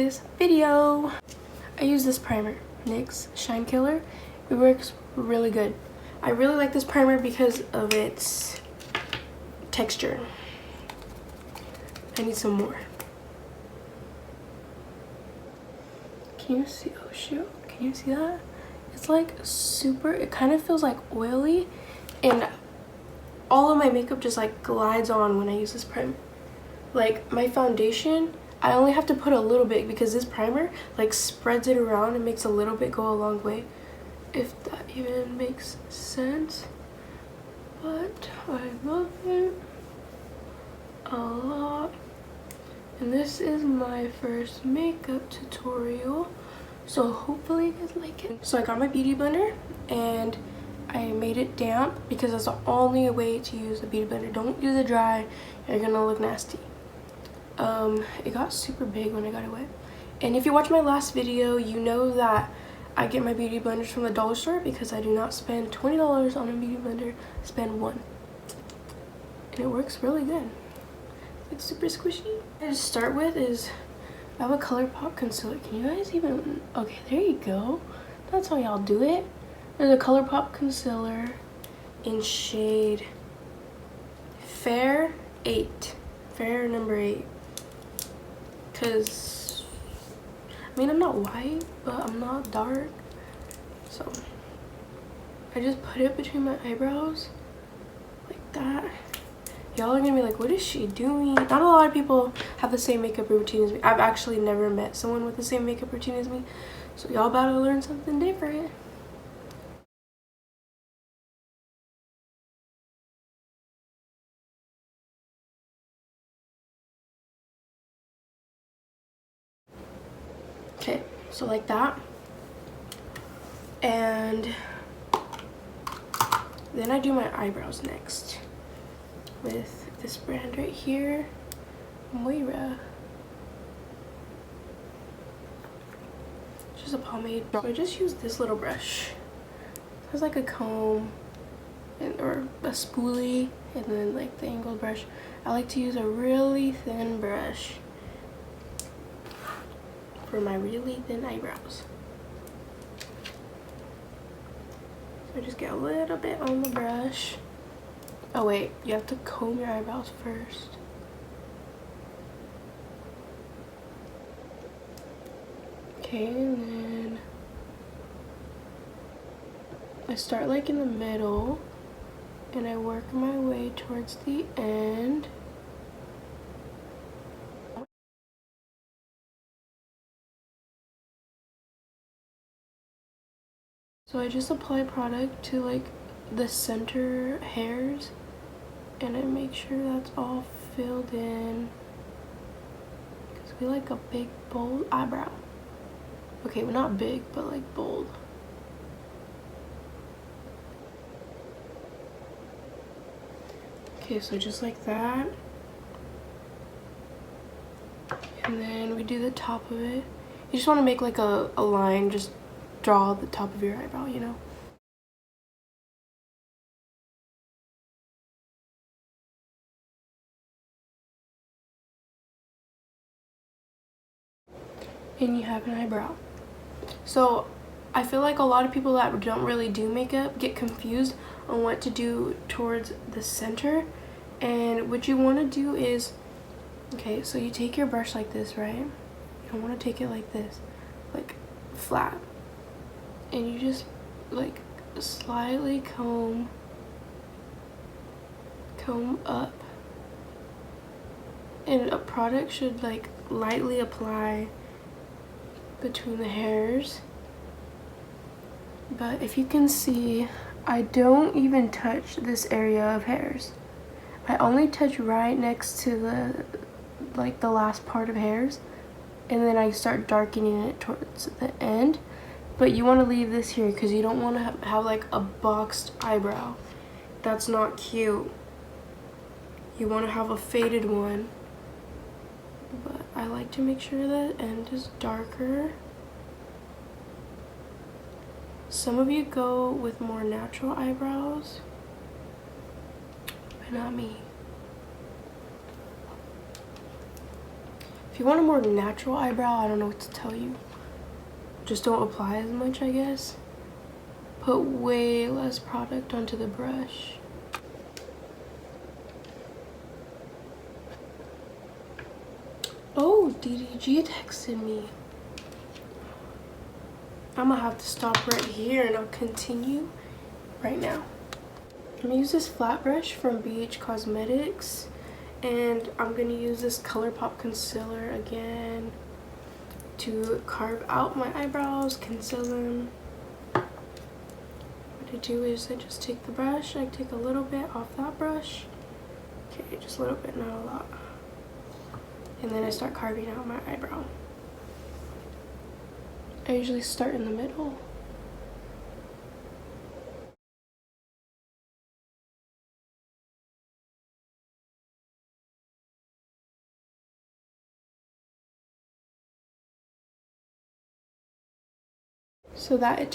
this video. I use this primer, NYX Shine Killer. It works really good. I really like this primer because of its texture. I need some more. Can you see? Oh shoot, can you see that? It's like super, it kind of feels like oily, and all of my makeup just like glides on when I use this primer. Like my foundation, I only have to put a little bit because this primer like spreads it around and makes a little bit go a long way, if that even makes sense. But I love it a lot. And this is my first makeup tutorial, so hopefully you guys like it. So I got my beauty blender and I made it damp because that's the only way to use a beauty blender. Don't use it dry, you're gonna look nasty. It got super big when I got it wet. And if you watch my last video, you know that I get my beauty blenders from the dollar store because I do not spend $20 on a beauty blender, I spend $1. And it works really good. It's super squishy. To start with is I have a ColourPop concealer. Can you guys even, okay, there you go. That's how y'all do it. There's a ColourPop concealer in shade Fair 8. Fair number 8. Cause I mean I'm not white, but I'm not dark. So I just put it between my eyebrows like that. Y'all are gonna be like, what is she doing? Not a lot of people have the same makeup routine as me. I've actually never met someone with the same makeup routine as me. So y'all about to learn something different. Okay, so like that. And then I do my eyebrows next with this brand right here, Moira. It's just a pomade. So I just use this little brush. It has like a comb or a spoolie, and then like the angled brush. I like to use a really thin brush for my really thin eyebrows. So I just get a little bit on the brush. Oh wait, you have to comb your eyebrows first. Okay, and then I start like in the middle and I work my way towards the end. So I just apply product to like the center hairs and I make sure that's all filled in because we like a big bold eyebrow. Okay, well not big, but like bold. Okay, so just like that. And then we do the top of it. You just want to make like a line, just draw the top of your eyebrow, you know? And you have an eyebrow. So I feel like a lot of people that don't really do makeup get confused on what to do towards the center. And what you want to do is, okay, so you take your brush like this, right? You don't want to take it like this, like flat. And you just like slightly comb up. And a product should like lightly apply between the hairs. But if you can see, I don't even touch this area of hairs. I only touch right next to the last part of hairs, and then I start darkening it towards the end. But you want to leave this here because you don't want to have like a boxed eyebrow. That's not cute. You want to have a faded one. But I like to make sure that end is darker. Some of you go with more natural eyebrows, but not me. If you want a more natural eyebrow, I don't know what to tell you. Just don't apply as much, I guess. Put way less product onto the brush. Oh, DDG texted me. I'm gonna have to stop right here and I'll continue right now. I'm gonna use this flat brush from BH Cosmetics, and I'm gonna use this ColourPop concealer again to carve out my eyebrows, conceal them. What I do is I just take the brush, I take a little bit off that brush. Okay, just a little bit, not a lot. And then I start carving out my eyebrow. I usually start in the middle. So that it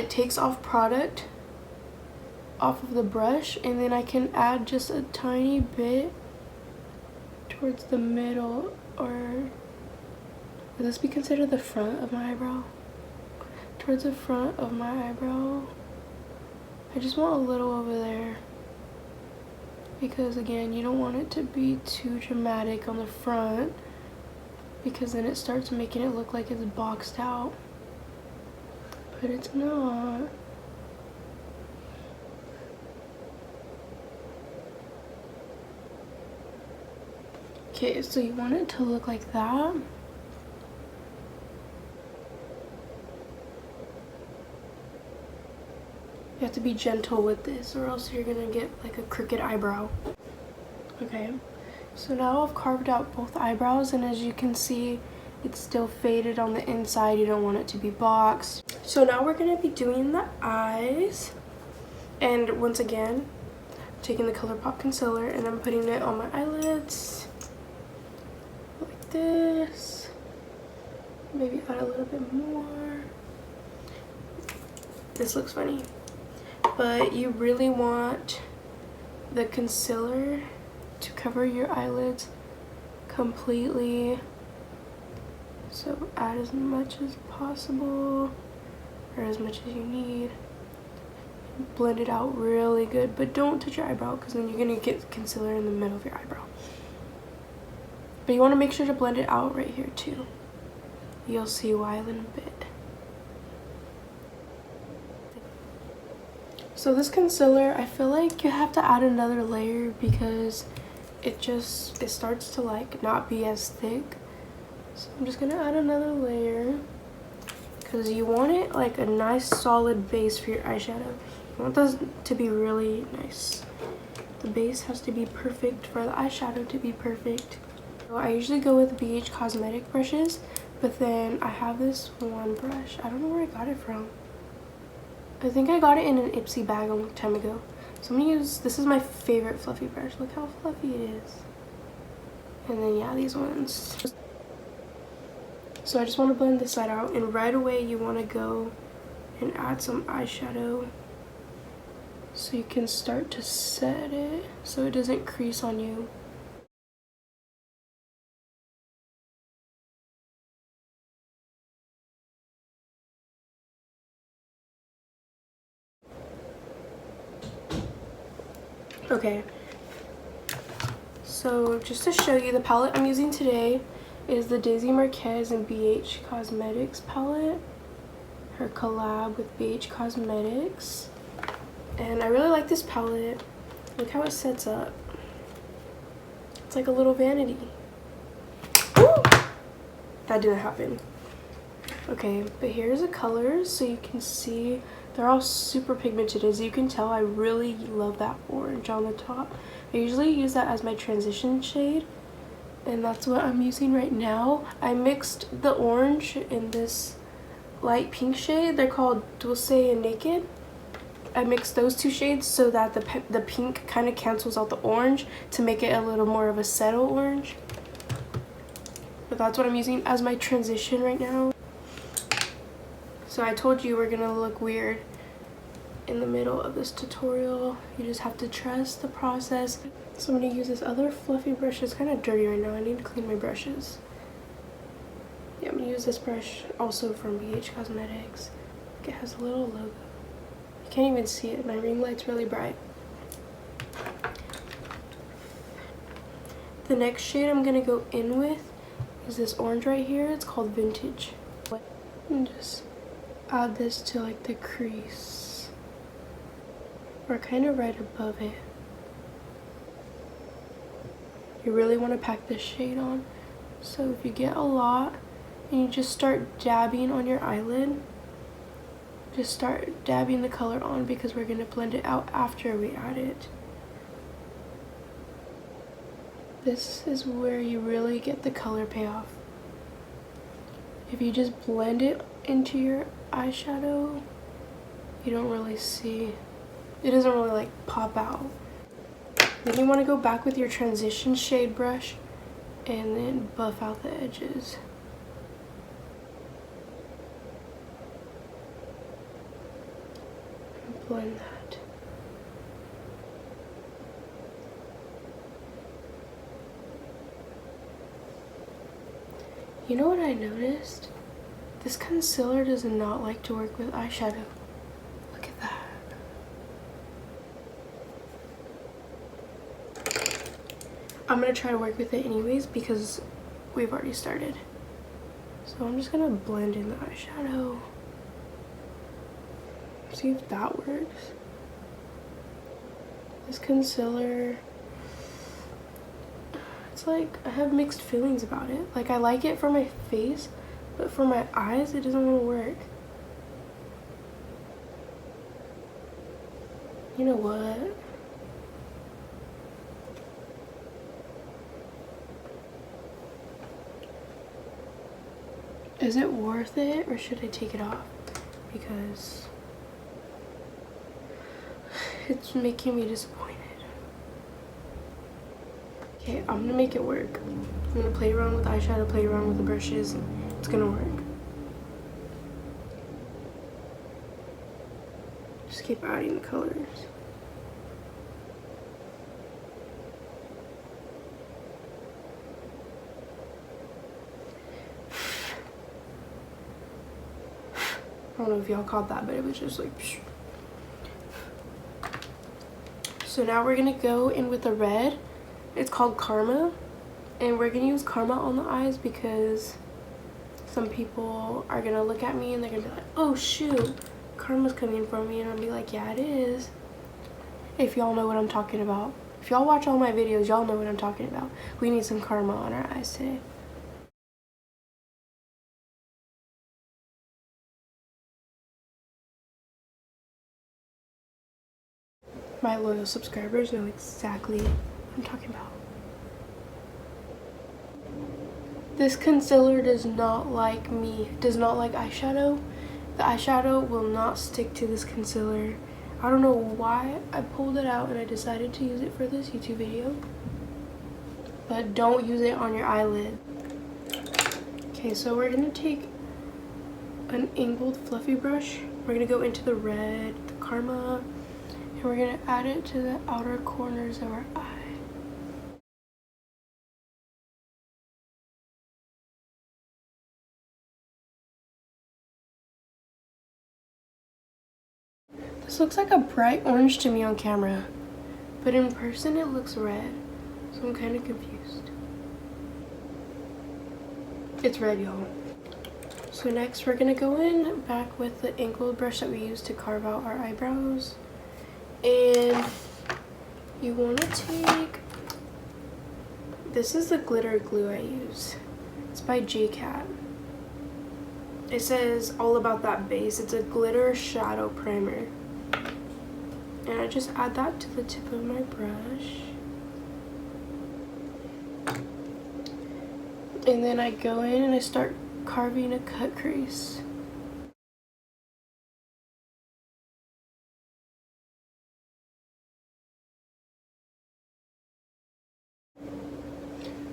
takes off product off of the brush, and then I can add just a tiny bit towards the middle, or would this be considered the front of my eyebrow? Towards the front of my eyebrow. I just want a little over there, because again, you don't want it to be too dramatic on the front, because then it starts making it look like it's boxed out, but it's not. Okay, so you want it to look like that. You have to be gentle with this, or else you're gonna get like a crooked eyebrow. Okay, so now I've carved out both eyebrows, and as you can see, it's still faded on the inside. You don't want it to be boxed. So now we're gonna be doing the eyes, and once again, taking the ColourPop concealer and I'm putting it on my eyelids like this. Maybe add a little bit more. This looks funny, but you really want the concealer to cover your eyelids completely. So add as much as possible, or as much as you need. Blend it out really good, but don't touch your eyebrow, because then you're gonna get concealer in the middle of your eyebrow. But you want to make sure to blend it out right here too. You'll see why in a bit. So this concealer, I feel like you have to add another layer, because it starts to like not be as thick. So I'm just gonna add another layer, because you want it like a nice solid base for your eyeshadow. You want this to be really nice. The base has to be perfect for the eyeshadow to be perfect. So I usually go with BH Cosmetic brushes, but then I have this one brush. I don't know where I got it from. I think I got it in an Ipsy bag a long time ago. So I'm gonna use, this is my favorite fluffy brush. Look how fluffy it is. And then yeah, these ones. So I just want to blend this side out, and right away you want to go and add some eyeshadow so you can start to set it so it doesn't crease on you. Okay, so just to show you, the palette I'm using today is the Daisy Marquez and BH Cosmetics palette, her collab with BH Cosmetics. And I really like this palette. Look how it sets up. It's like a little vanity. Ooh! That didn't happen. Okay, but here's the colors so you can see they're all super pigmented. As you can tell, I really love that orange on the top. I usually use that as my transition shade, and that's what I'm using right now. I mixed the orange in this light pink shade. They're called Dulce and Naked. I mixed those two shades so that the pink kind of cancels out the orange to make it a little more of a settle orange. But that's what I'm using as my transition right now. So I told you we're gonna look weird. in the middle of this tutorial. You just have to trust the process. So I'm going to use this other fluffy brush. It's kind of dirty right now. I need to clean my brushes. Yeah, I'm going to use this brush also from BH Cosmetics. It has a little logo. You can't even see it. My ring light's really bright. The next shade I'm going to go in with is this orange right here. It's called Vintage. And just add this to like the crease, or kind of right above it. You really want to pack this shade on. So if you get a lot and you just start dabbing on your eyelid, just start dabbing the color on, because we're going to blend it out after we add it. This is where you really get the color payoff. If you just blend it into your eyeshadow, you don't really see, it doesn't really like pop out. Then you want to go back with your transition shade brush and then buff out the edges. And blend that. You know what I noticed? This concealer does not like to work with eyeshadow. Look at that. I'm gonna try to work with it anyways because we've already started. So I'm just gonna blend in the eyeshadow. See if that works. This concealer, it's like I have mixed feelings about it. Like I like it for my face, but for my eyes it doesn't want to work. You know what? Is it worth it, or should I take it off? Because it's making me disappointed. Okay, I'm gonna make it work. I'm gonna play around with eyeshadow, play around with the brushes. It's gonna work. Just keep adding the colors. I don't know if y'all caught that, but it was just like psh. So now we're gonna go in with the red. It's called Karma, and we're gonna use Karma on the eyes because some people are gonna look at me and they're gonna be like, oh shoot, Karma's coming for me, and I'll be like, yeah, it is. If y'all know what I'm talking about. If y'all watch all my videos, y'all know what I'm talking about. We need some Karma on our eyes today. My loyal subscribers know exactly what I'm talking about. This concealer does not like eyeshadow. The eyeshadow will not stick to this concealer. I don't know why I pulled it out and I decided to use it for this YouTube video. But don't use it on your eyelid. Okay, so we're gonna take an angled fluffy brush. We're gonna go into the red, the Karma, and we're gonna add it to the outer corners of our eye. This looks like a bright orange to me on camera, but in person it looks red, so I'm kind of confused. It's red, y'all. So next we're gonna go in back with the angled brush that we used to carve out our eyebrows, and you want to take, this is the glitter glue I use. It's by JCat. It says all about that base. It's a glitter shadow primer. And I just add that to the tip of my brush. And then I go in and I start carving a cut crease.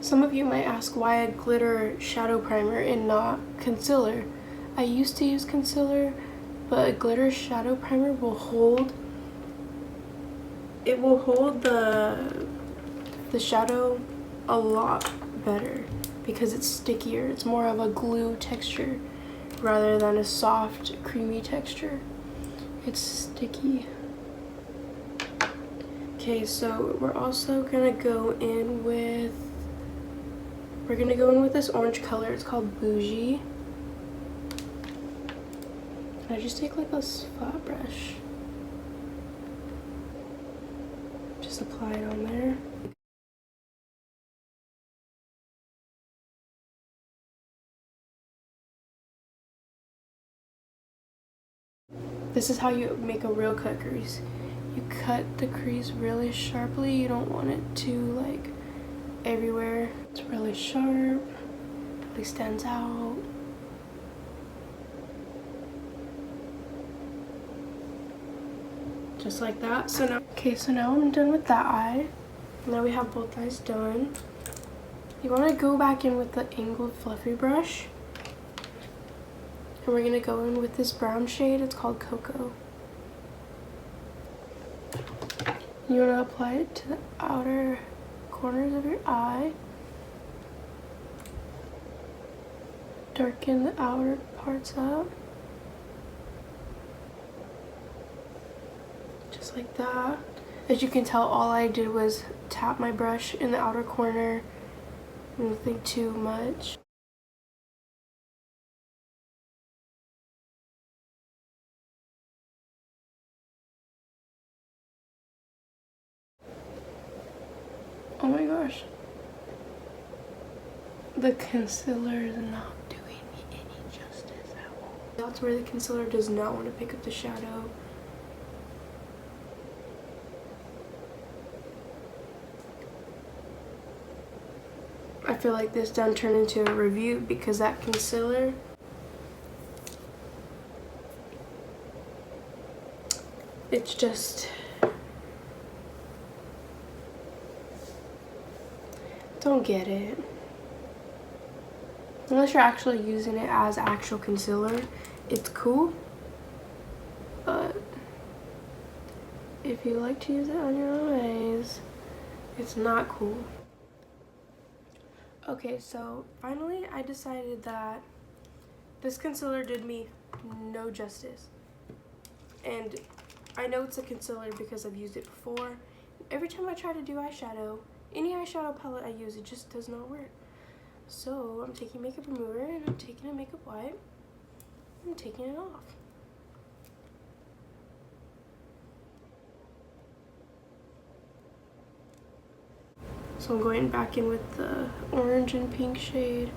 Some of you might ask why a glitter shadow primer and not concealer. I used to use concealer, but a glitter shadow primer will hold, it will hold the shadow a lot better because it's stickier. It's more of a glue texture rather than a soft, creamy texture. It's sticky. Okay, so we're also gonna go in with, this orange color. It's called Bougie. I just take like a flat brush, just apply it on there. This is how you make a real cut crease. You cut the crease really sharply. You don't want it to like everywhere. It's really sharp, really stands out. Just like that. So now I'm done with that eye. Now we have both eyes done. You want to go back in with the angled fluffy brush. And we're going to go in with this brown shade. It's called Cocoa. You want to apply it to the outer corners of your eye. Darken the outer parts up. Just like that. As you can tell, all I did was tap my brush in the outer corner. Nothing too much. Oh my gosh. The concealer is not doing me any justice at all. That's where the concealer does not want to pick up the shadow. I feel like this done turned into a review because that concealer, it's just, don't get it. Unless you're actually using it as actual concealer, it's cool. But if you like to use it on your eyes, it's not cool. Okay, so finally I decided that this concealer did me no justice. And I know it's a concealer because I've used it before. Every time I try to do eyeshadow, any eyeshadow palette I use, it just does not work. So I'm taking makeup remover and I'm taking a makeup wipe. I'm taking it off. So I'm going back in with the orange and pink shade.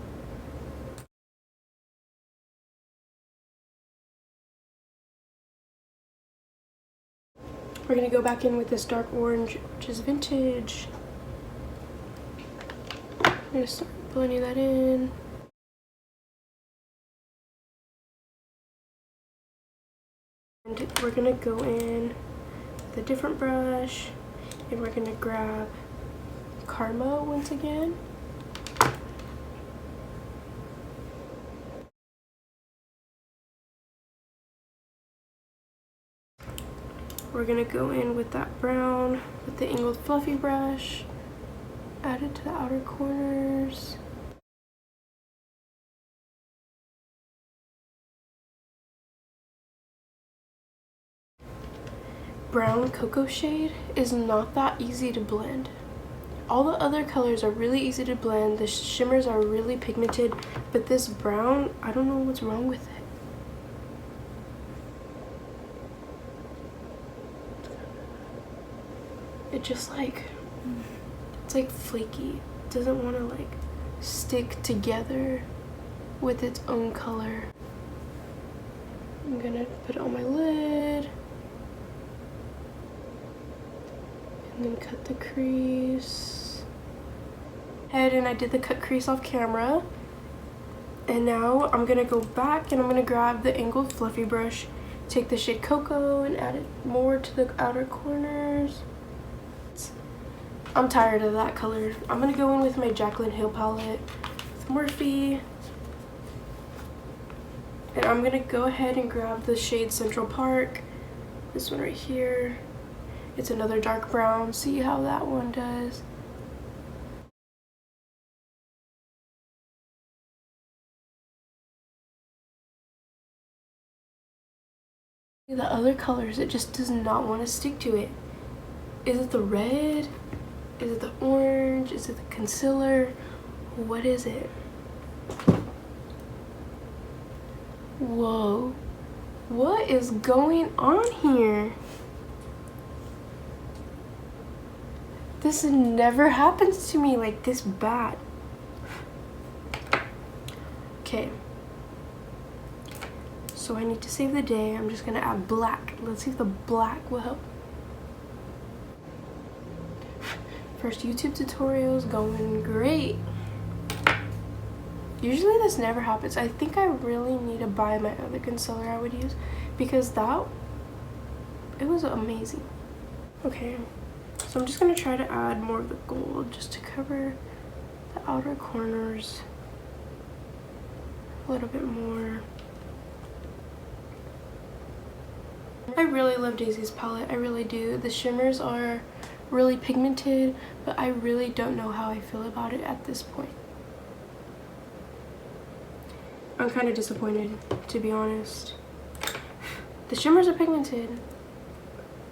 We're gonna go back in with this dark orange, which is vintage. I'm gonna start blending that in. And we're gonna go in with a different brush and we're gonna grab Karma once again. We're gonna go in with that brown with the angled fluffy brush, add it to the outer corners. Brown cocoa shade is not that easy to blend. All the other colors are really easy to blend. The shimmers are really pigmented, but this brown, I don't know what's wrong with it. It just like, it's like flaky. It doesn't want to like stick together with its own color. I'm gonna put it on my lid. And then cut the crease. And I did the cut crease off camera. And now I'm gonna go back and I'm gonna grab the angled fluffy brush, take the shade Cocoa and add it more to the outer corners. I'm tired of that color. I'm gonna go in with my Jaclyn Hill palette with Morphe. And I'm gonna go ahead and grab the shade Central Park. This one right here. It's another dark brown. See how that one does. The other colors, it just does not want to stick to it. Is it the red? Is it the orange? Is it the concealer? What is it? Whoa. What is going on here? This never happens to me like this bad. Okay. So I need to save the day. I'm just gonna add black. Let's see if the black will help. First YouTube tutorials going great. Usually this never happens. I think I really need to buy my other concealer I would use because it was amazing. Okay, so I'm just gonna try to add more of the gold just to cover the outer corners a little bit more. I really love Daisy's palette, I really do. The shimmers are really pigmented, but I really don't know how I feel about it at this point. I'm kind of disappointed, to be honest. The shimmers are pigmented.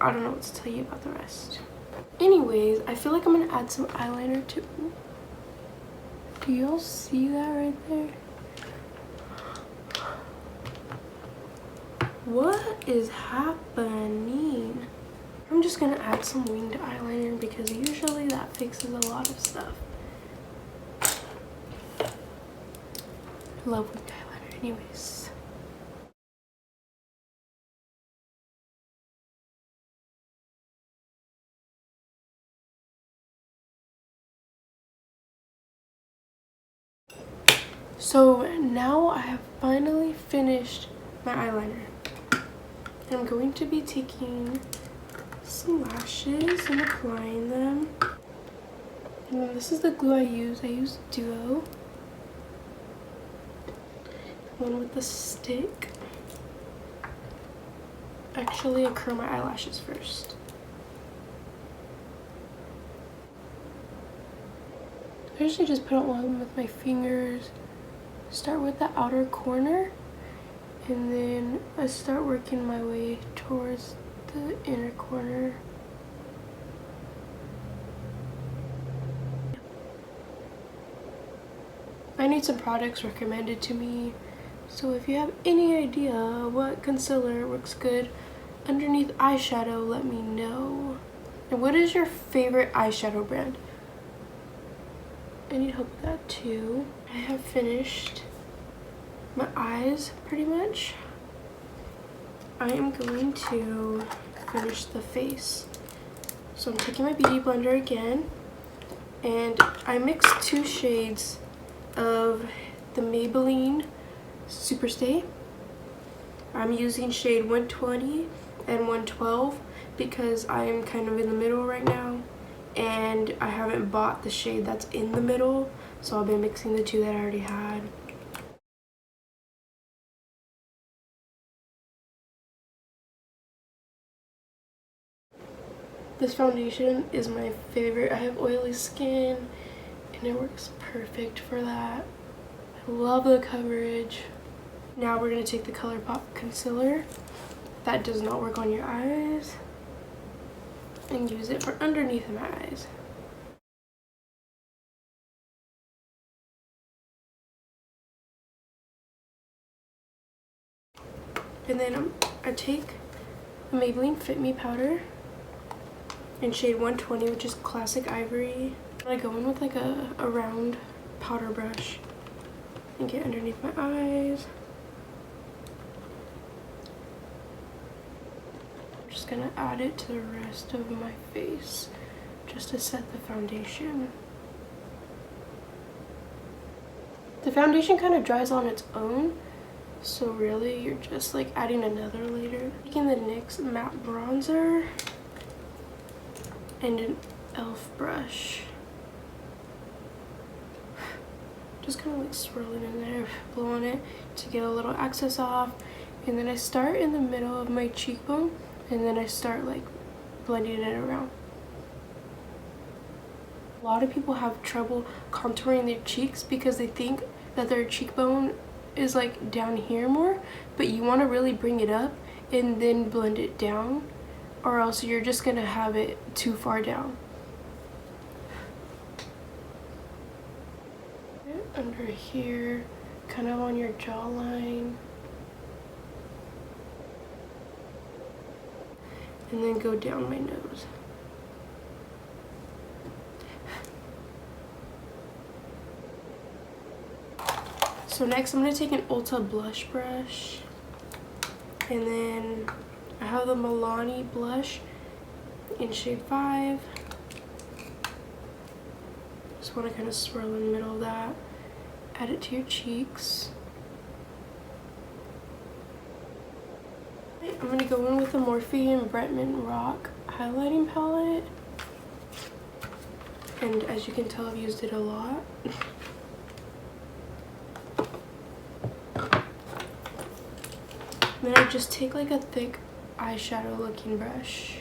I don't know what to tell you about the rest. Anyways, I feel like I'm gonna add some eyeliner too. Do y'all see that right there? What is happening? I'm just gonna add some winged eyeliner because usually that fixes a lot of stuff. I love winged eyeliner anyways. So now I have finally finished my eyeliner. I'm going to be taking some lashes and applying them. And then this is the glue I use. I use Duo. One with the stick. Actually, I curl my eyelashes first. I usually just put on one with my fingers. Start with the outer corner. And then I start working my way towards the inner corner. I need some products recommended to me. So if you have any idea what concealer works good underneath eyeshadow, let me know. And what is your favorite eyeshadow brand? I need help with that too. I have finished my eyes pretty much. I am going to finish the face. So I'm taking my beauty blender again, and I mixed 2 shades of the Maybelline Superstay. I'm using shade 120 and 112 because I am kind of in the middle right now and I haven't bought the shade that's in the middle, so I'll be mixing the 2 that I already had. This foundation is my favorite. I have oily skin and it works perfect for that. I love the coverage. Now we're going to take the ColourPop concealer that does not work on your eyes and use it for underneath my eyes. And then I take the Maybelline Fit Me powder in shade 120, which is Classic Ivory. I go in with like a round powder brush and get underneath my eyes. I'm just gonna add it to the rest of my face just to set the foundation. The foundation kind of dries on its own, so really you're just like adding another layer. Taking the NYX matte bronzer and an e.l.f. brush. just kind of like swirling in there, blowing it to get a little excess off. And then I start in the middle of my cheekbone, and then I start like blending it around. A lot of people have trouble contouring their cheeks because they think that their cheekbone is like down here more, but you want to really bring it up and then blend it down, or else you're just gonna have it too far down. Under here, kind of on your jawline, and then go down my nose. So next I'm going to take an Ulta blush brush, and then I have the Milani blush in shade 5. Just want to kind of swirl in the middle of that, add it to your cheeks. I'm going to go in with the Morphe and Bretman Rock highlighting palette, and as you can tell, I've used it a lot. Then I just take like a thick eyeshadow looking brush.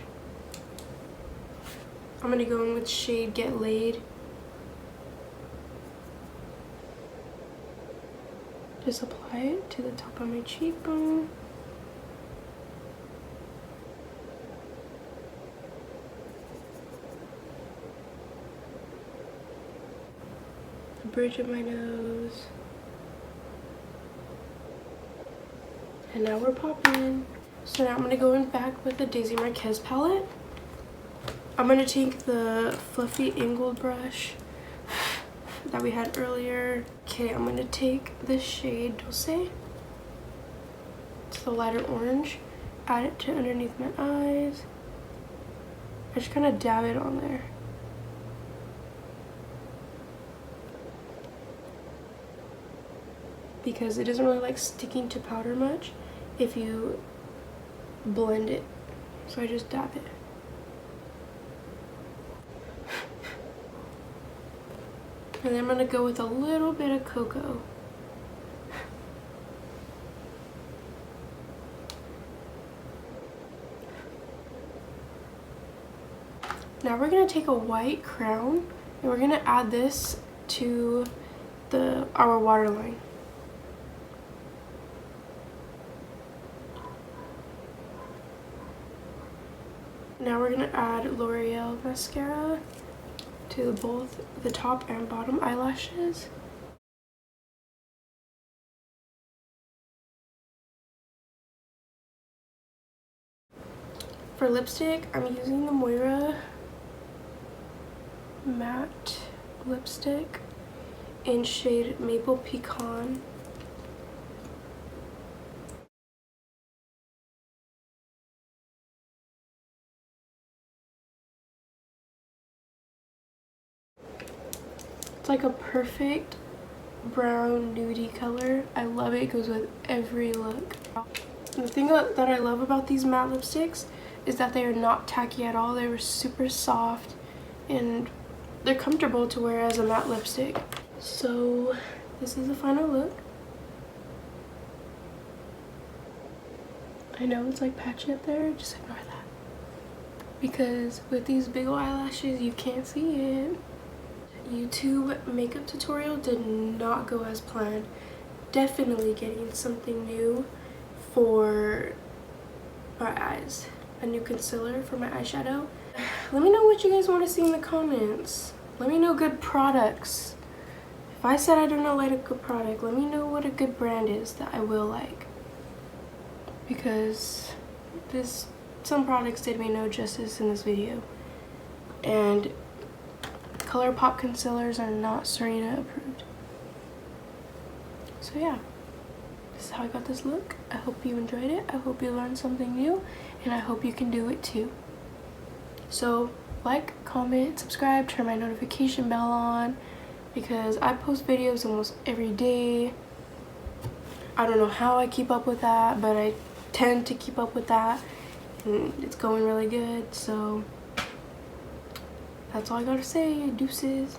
I'm going to go in with shade Get Laid. Just apply it to the top of my cheekbone. The bridge of my nose. And now we're popping. So now I'm going to go in back with the Daisy Marquez palette. I'm going to take the fluffy angled brush that we had earlier. Okay, I'm going to take this shade Dulce. It's the lighter orange. Add it to underneath my eyes. I just kind of dab it on there. Because it doesn't really like sticking to powder much if you blend it. So I just dab it. And then I'm going to go with a little bit of cocoa. Now we're going to take a white crown and we're going to add this to our waterline. Now we're going to add L'Oreal mascara to both the top and bottom eyelashes. For lipstick, I'm using the Moira matte lipstick in shade Maple Pecan. It's like a perfect brown nudie color. I love it. It goes with every look. And the thing that I love about these matte lipsticks is that they are not tacky at all. They're super soft and they're comfortable to wear as a matte lipstick. So this is the final look. I know it's like patchy up there, just ignore that. Because with these big ol' eyelashes, you can't see it. YouTube makeup tutorial did not go as planned. Definitely getting something new for my eyes. A new concealer for my eyeshadow. Let me know what you guys want to see in the comments. Let me know good products. If I said I don't know like a good product, let me know what a good brand is that I will like. Because some products did me no justice in this video. And ColourPop concealers are not Serena approved. So yeah, this is how I got this look. I hope you enjoyed it. I hope you learned something new, and I hope you can do it too. So like, comment, subscribe, turn my notification bell on, because I post videos almost every day. I don't know how I keep up with that, but I tend to keep up with that, and it's going really good. So that's all I gotta say. Deuces.